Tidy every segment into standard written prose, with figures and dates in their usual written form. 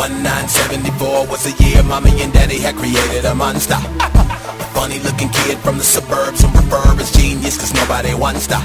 1974 was the year mommy and daddy had created a monster. A funny looking kid from the suburbs and prefer his genius cause nobody wants to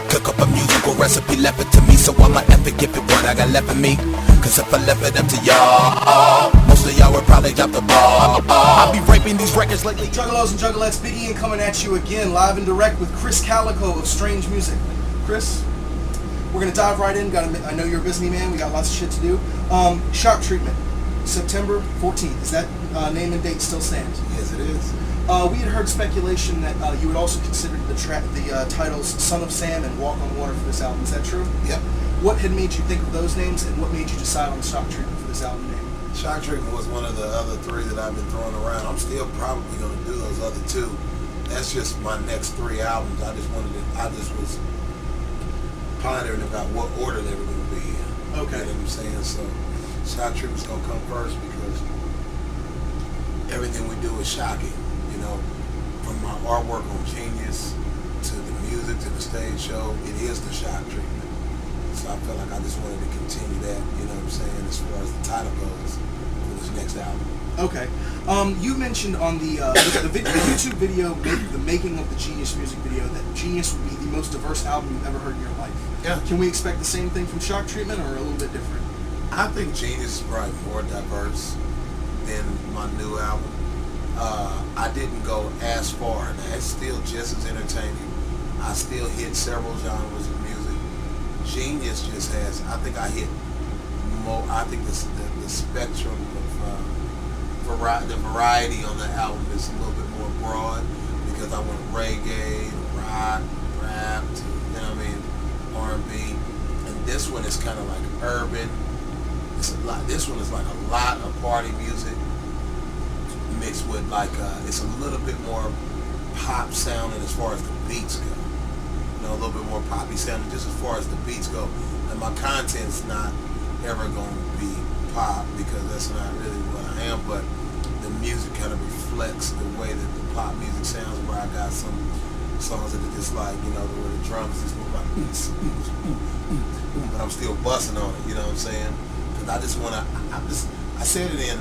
cook up a musical recipe, left it to me, so I'ma epic if it what I got left of me. Cause if I left it up to y'all, most of y'all would probably drop the ball. I'll be raping these records lately. Juggalos and Juggalettes, Big Ian coming at you again, live and direct with Krizz Kaliko of Strange Music. Chris, we're gonna dive right in. I know you're a busy man. We got lots of shit to do. Shock Treatment, September 14th. Is that name and date still stands? Yes, it is. We had heard speculation that you would also consider the titles "Son of Sam" and "Walk on Water" for this album. Is that true? Yep. What had made you think of those names, and what made you decide on Shock Treatment for this album name? Shock Treatment was one of the other three that I've been throwing around. I'm still probably going to do those other two. That's just my next three albums. I just was pondering about what order they were going to be in. Okay. You know what I'm saying? So Shock Treatment's going to come first because everything we do is shocking. You know, from my artwork on Genius to the music to the stage show, it is the Shock Treatment. So I felt like I just wanted to continue that, you know what I'm saying, as far as the title goes for this next album. Okay. You mentioned on the YouTube video, the making of the Genius music video, that Genius would be the most diverse album you've ever heard in your life. Yeah. Can we expect the same thing from Shock Treatment, or a little bit different? I think Genius is probably more diverse than my new album. I didn't go as far, and that's still just as entertaining. I still hit several genres of music. Genius just has, I think I hit more, I think the spectrum of the variety on the album is a little bit more broad because I went reggae, rock, rap, to, you know what I mean, R&B, and this one is kind of like urban. This one is like a lot of party music mixed with like it's a little bit more pop sounding as far as the beats go. You know, a little bit more poppy sounding just as far as the beats go. And my content's not ever going to be pop because that's not really what I am, but the music kind of reflects the way that the pop music sounds, where I got some songs that are just like, you know, where the drums just move like but I'm still busting on it, you know what I'm saying? Because I just want to, I said it in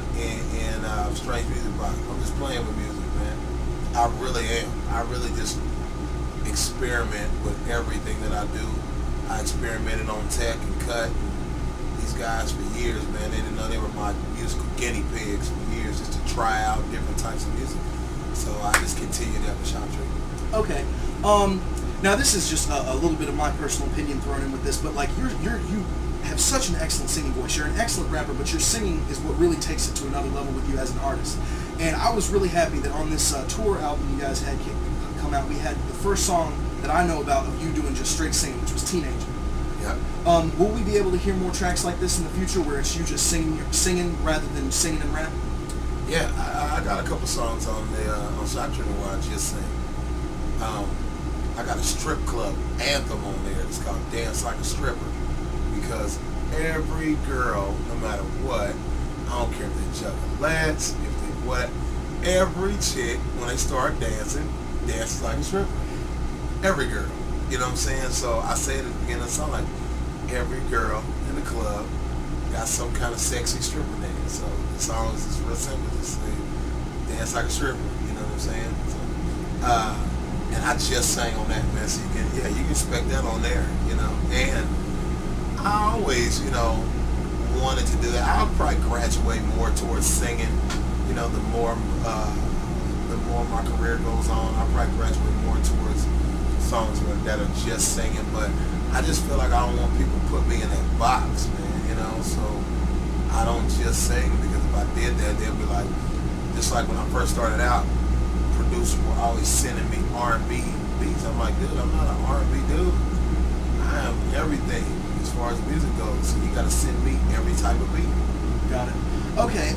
Strange Music Box, I'm just playing with music, man. I really am. I really just experiment with everything that I do. I experimented on tech and cut. And these guys for years, man, they didn't know they were my musical guinea pigs for years, just to try out different types of music. So I just continued that with Shock Treatment. Okay. Now this is just a little bit of my personal opinion thrown in with this, but like you have such an excellent singing voice. You're an excellent rapper, but your singing is what really takes it to another level with you as an artist. And I was really happy that on this tour album you guys had come out, we had the first song that I know about of you doing just straight singing, which was Teenager. Yeah. Will we be able to hear more tracks like this in the future, where it's you just singing rather than singing and rap? Yeah, I got a couple songs on the on Shock Treatment where I just sing. I got a strip club anthem on there. It's called "Dance Like a Stripper," because every girl, no matter what, I don't care if they're juggalettes, if they what, every chick when they start dancing, dances like a stripper. Every girl, you know what I'm saying? So I say it at the beginning of the song, like, every girl in the club got some kind of sexy stripper dance. So the song is just real simple, just say, dance like a stripper, you know what I'm saying? So, and I just sang on that, man, so you can expect that on there, you know. And I always, you know, wanted to do that. I'll probably graduate more towards singing, you know, the more my career goes on. I'll probably graduate more towards songs that are just singing, but I just feel like I don't want people to put me in that box, man, you know, so I don't just sing, because if I did that, they'd be like, just like when I first started out, producers were always sending me R&B beats. I'm like, dude, I'm not an R&B dude. I am everything as far as music goes, so you gotta send me every type of beat. Got it. Okay,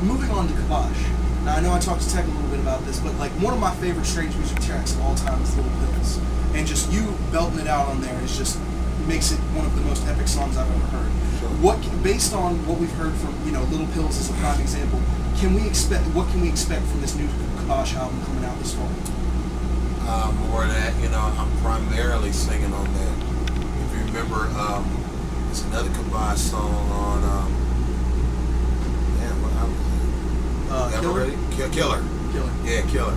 moving on to Kibosh. Now, I know I talked to Tech a little bit about this, but like one of my favorite Strange Music tracks of all time is Little Pills. And just you belting it out on there is just makes it one of the most epic songs I've ever heard. Sure. Based on what we've heard from, you know, Little Pills as a prime example, what can we expect from this new Kibosh album coming out this fall? More of that, you know, I'm primarily singing on that. If you remember, there's another Kibosh song on already? Killer. Killer. Yeah, Killer.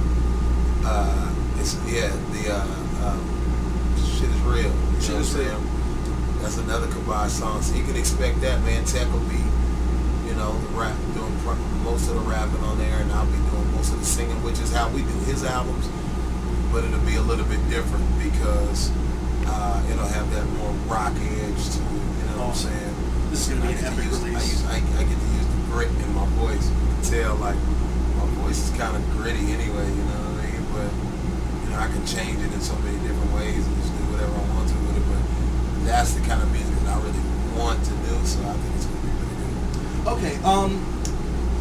Shit is real. You know what I'm saying? That's another Krizz song. So you can expect that, man. Tech will be, the rap, doing most of the rapping on there, and I'll be doing most of the singing, which is how we do his albums. But it'll be a little bit different because it'll have that more rock edge to it. You know what I'm saying? This is gonna be an epic release. I get to use the grit in my voice. You can tell, like, my voice is kind of gritty anyway. You know what I mean? But I can change it in so many different ways and just do whatever I want to with it. But that's the kind of music that I really want to do. So I think it's gonna be really good. Okay.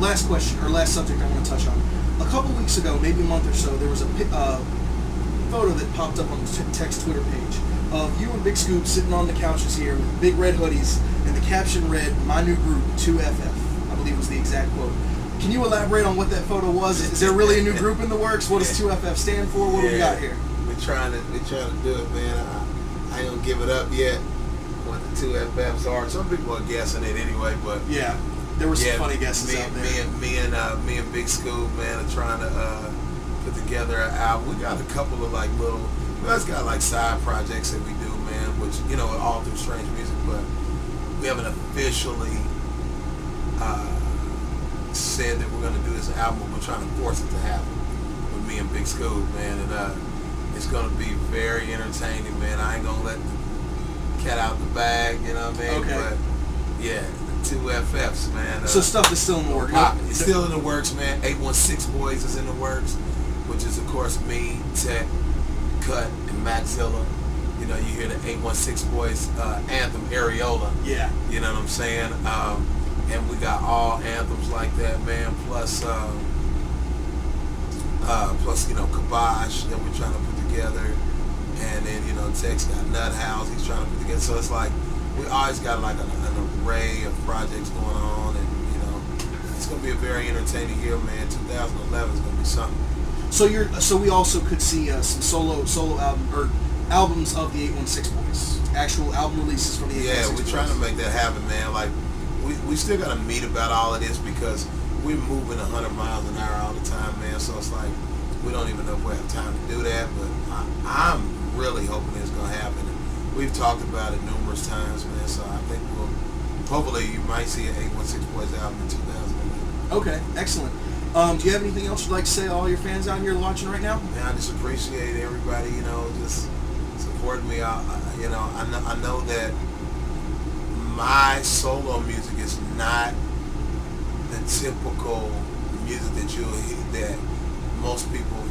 Last question or last subject I want to touch on. A couple weeks ago, maybe a month or so, there was a photo that popped up on the Tech's Twitter page of you and Big Scoop sitting on the couches here with big red hoodies, and the caption read, "My new group, 2FF." I believe was the exact quote. Can you elaborate on what that photo was? Is there really a new group in the works? What does 2FF stand for? What do we got here? We're trying to do it, man. I ain't gonna give it up yet. What the 2FFs are. Some people are guessing it anyway, but yeah, there were some funny guesses out there. Me and Big Scoop, man, are trying to put together an album. We got a couple of like little. We always got like side projects that we do, man, which all through Strange Music, but we haven't officially said that we're gonna do this album. We're trying to force it to happen with me and Big Scoop, man, and it's gonna be very entertaining, man. I ain't gonna let the cat out the bag, you know what I mean? Okay. But yeah, the 2FFs, man. So stuff is still in the works. It's still in the works, man. 816 Boys is in the works, which is of course me, Tech, Cut, and Maxilla. You hear the 816 Boys anthem, Areola. Yeah. You know what I'm saying? And we got all anthems like that, man. Plus Kibosh that we're trying to put together. And then, Tech's got Nut House he's trying to put together. So it's like, we always got like an array of projects going on. And, it's going to be a very entertaining year, man. 2011 is going to be something. So we also could see some solo albums of the 816 Boys. Actual album releases from the 816 Yeah, we're Boys. trying to make that happen, man. Like, we still got to meet about all of this because we're moving 100 miles an hour all the time, man. So it's like, we don't even know if we have time to do that. But I'm really hoping it's going to happen. We've talked about it numerous times, man. So I think hopefully you might see an 816 Boys album in 2011. Okay, excellent. Do you have anything else you'd like to say to all your fans out here watching right now? Man, I just appreciate everybody, just supporting me. I know that my solo music is not the typical music that most people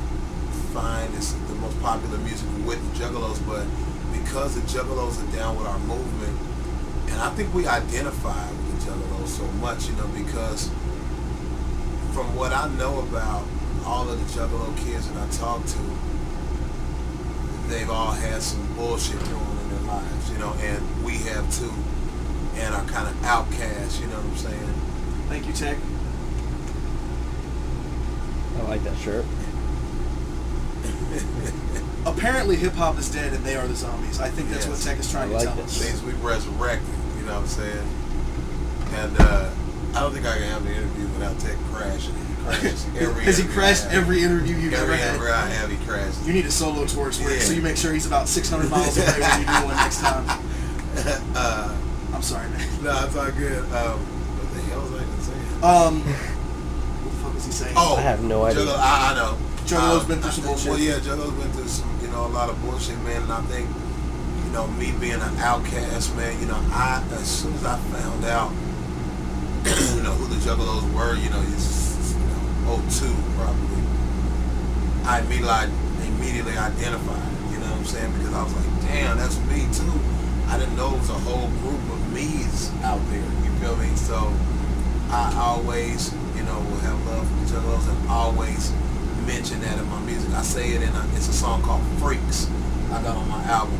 find is the most popular music with the Juggalos, but because the Juggalos are down with our movement, and I think we identify with the Juggalos so much, because from what I know about all of the Juggalo kids that I talk to, they've all had some bullshit going on in their lives, and we have too, and are kind of outcasts, you know what I'm saying? Thank you, Tech. I like that shirt. Apparently hip-hop is dead and they are the zombies. I think that's what Tech is trying to tell us. Things we've resurrected, you know what I'm saying? And I don't think I can have the interview without Tech crashing. Has he crashed every interview you've ever had? Every I have, he crashed. You need a solo tour so you make sure he's about 600 miles away when you do one next time. I'm sorry, man. No, it's all good. What the hell was I even saying? What the fuck was he saying? Oh, I have no idea. I know. Juggalo's been through some bullshit. Well, yeah, Juggalo's been through some, a lot of bullshit, man. And I think, me being an outcast, man, as soon as I found out, who the Juggalos were, it's 02 probably, I immediately identified, you know what I'm saying? Because I was like, damn, that's me too. I didn't know it was a whole group of me's out there, you feel me? So I always, will have love for the Juggalos and always mention that in my music. I say it it's a song called Freaks I got on my album.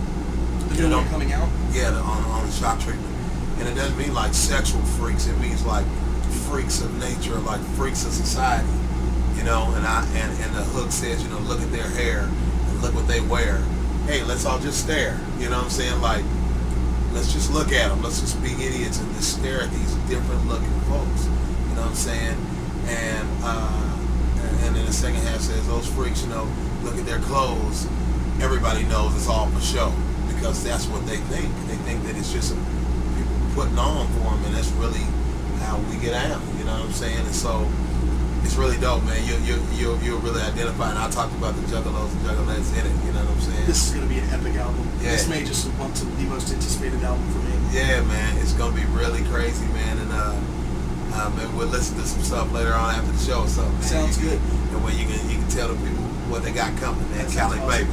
The new one coming out? Yeah, on the Shock Treatment. And it doesn't mean like sexual freaks, it means like freaks of nature, like freaks of society, and the hook says, look at their hair and look what they wear. Hey, let's all just stare, you know what I'm saying? Like, let's just look at them. Let's just be idiots and just stare at these different looking folks, you know what I'm saying? And then the second half says those freaks, you know, look at their clothes. Everybody knows it's all for show because that's what they think. They think that it's just people putting on for them, and that's really how we get out. You know what I'm saying? And so it's really dope, man. You'll really identify. And I talked about the Juggalos and Juggalettes in it. You know what I'm saying? This is gonna be an epic album. Yeah. This may just bump to the most anticipated album for me. Yeah, man. It's gonna be really crazy, man. And maybe we'll listen to some stuff later on after the show or something. Man. Sounds good. And when you can tell the people what they got coming, man. Cali awesome. Baby.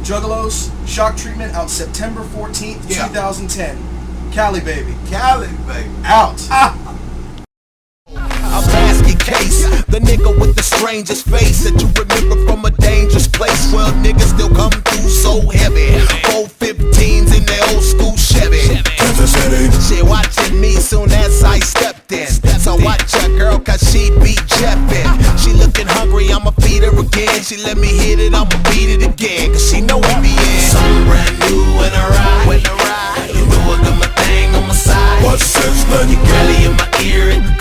Juggalos, Shock Treatment, out September 14th, Yeah. 2010. Cali Baby. Cali Baby. Out. A basket case, the nigga with the strangest face that you remember from a dangerous place. Well, niggas still come through so heavy. 415s in their old school Chevy. Kansas City. She watching me soon as I stepped in. So watch her girl, cause she be jeppin'. She looking hungry, I'ma feed her again. She let me hit it, I'ma beat it again. Cause she know we be in. Something brand new when I ride. You know I got my thing on my side. What's this then? You girlie in my ear.